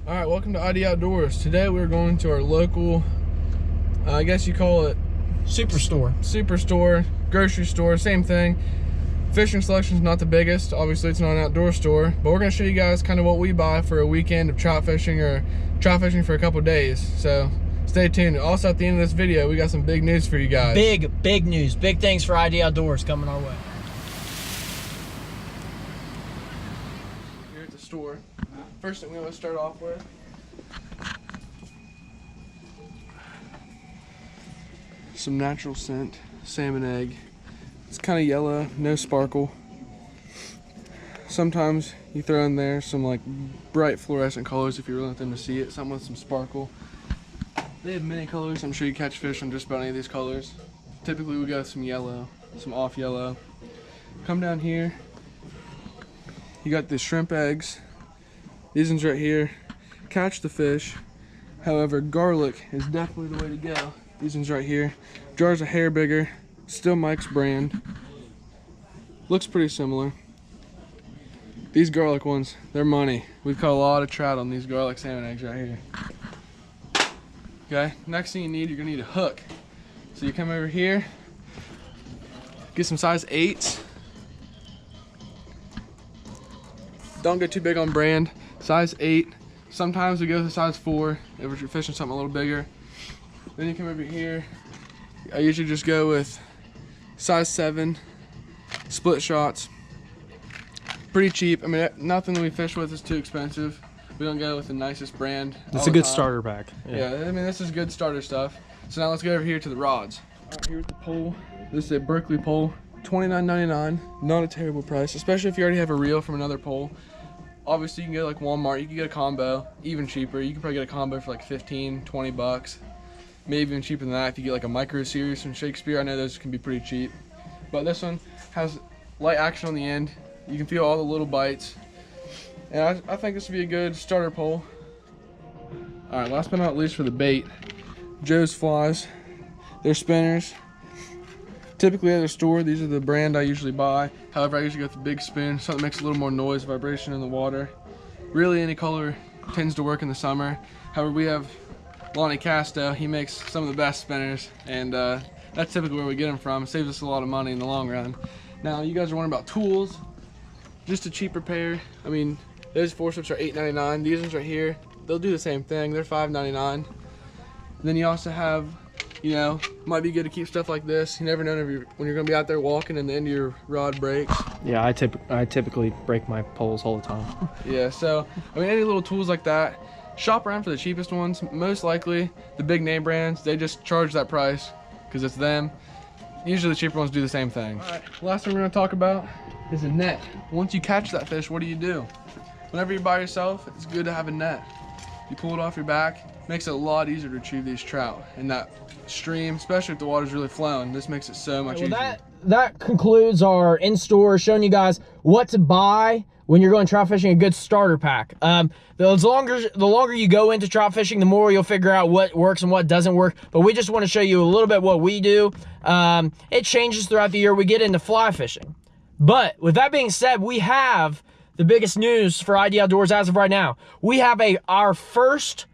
All right, welcome to ID Outdoors. Today we're going to our local, I guess you call it superstore, grocery store, same thing. Fishing selection is not the biggest. Obviously, it's not an outdoor store, but we're going to show you guys kind of what we buy for a weekend of trout fishing or trout fishing for a couple days. So stay tuned. Also, at the end of this video, we got some big news for you guys. Big news. Big things for ID Outdoors coming our way. Here at the store, first thing we want to start off with some natural scent salmon egg. It's kind of yellow, no sparkle. Sometimes you throw in there some like bright fluorescent colors if you really want them to see it, something with some sparkle. They have many colors. I'm sure you catch fish on just about any of these colors. Typically we go with some yellow, some off yellow. Come down here, you got the shrimp eggs. These ones right here catch the fish. However, garlic is definitely the way to go. These ones right here, jar's a hair bigger, still Mike's brand. Looks pretty similar. These garlic ones, they're money. We've caught a lot of trout on these garlic salmon eggs right here. Okay, next thing you need, you're gonna need a hook. So you come over here, get some size 8s. Don't get too big on brand. Size 8. Sometimes we go to size 4 if you're fishing something a little bigger. Then you come over here. I usually just go with size 7 split shots. Pretty cheap. I mean, nothing that we fish with is too expensive. We don't go with the nicest brand. It's a good starter pack. Yeah, I mean, this is good starter stuff. So now let's go over here to the rods. All right, here's the pole. This is a Berkeley pole, $29.99. Not a terrible price, especially if you already have a reel from another pole. Obviously, you can get like Walmart. You can get a combo, even cheaper. You can probably get a combo for like 15, 20 bucks. Maybe even cheaper than that if you get like a micro series from Shakespeare. I know those can be pretty cheap. But this one has light action on the end. You can feel all the little bites. And I think this would be a good starter pole. All right, last but not least for the bait, Joe's Flies. They're spinners. Typically at the store, these are the brand I usually buy. However, I usually go with the big spoon, something that makes a little more noise, vibration in the water. Really, any color tends to work in the summer. However, we have Lonnie Casto. He makes some of the best spinners, and that's typically where we get them from. It saves us a lot of money in the long run. Now, you guys are wondering about tools. Just a cheaper pair. I mean, those forceps are $8.99. These ones right here, they'll do the same thing. They're $5.99. Then you also have, you know, might be good to keep stuff like this. You never know when you're gonna be out there walking and the end of your rod breaks. Yeah, I typically break my poles all the time. Yeah, so I mean, any little tools like that, shop around for the cheapest ones. Most likely the big name brands, they just charge that price because it's them. Usually the cheaper ones do the same thing. All right, last thing we're gonna talk about is a net. Once you catch that fish, what do? Whenever you're by yourself, it's good to have a net. You pull it off your back, makes it a lot easier to retrieve these trout in that stream, especially if the water's really flowing. This makes it so much easier. That concludes our in-store, showing you guys what to buy when you're going trout fishing, a good starter pack. The longer you go into trout fishing, the more you'll figure out what works and what doesn't work. But we just want to show you a little bit what we do. It changes throughout the year. We get into fly fishing. But with that being said, we have the biggest news for ID Outdoors as of right now. We have our first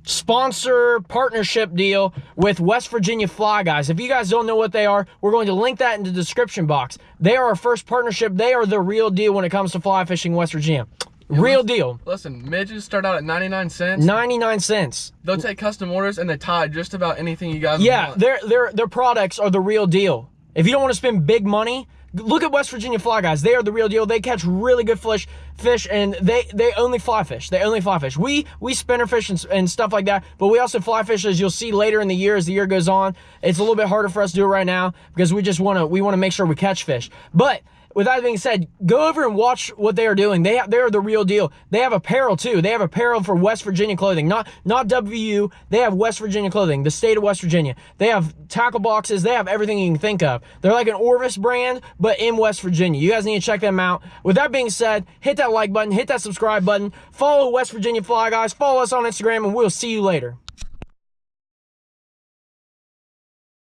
sponsor partnership deal with West Virginia Fly Guys. If you guys don't know what they are, we're going to link that in the description box. They are our first partnership. They are the real deal when it comes to fly fishing in West Virginia. Real deal. Listen, midges start out at 99 cents. 99 cents. They'll take custom orders and they tie just about anything you guys want. Yeah, their products are the real deal. If you don't want to spend big money, look at West Virginia Fly Guys. They are the real deal. They catch really good fish, and they only fly fish. They only fly fish. We spinner fish and stuff like that, but we also fly fish, as you'll see later in the year, as the year goes on. It's a little bit harder for us to do it right now because we want to make sure we catch fish. But with that being said, go over and watch what they are doing. They are the real deal. They have apparel too. They have apparel for West Virginia clothing, not WU. They have West Virginia clothing, the state of West Virginia. They have tackle boxes. They have everything you can think of. They're like an Orvis brand, but in West Virginia. You guys need to check them out. With that being said, hit that like button, hit that subscribe button, follow West Virginia Fly Guys, follow us on Instagram, and we'll see you later.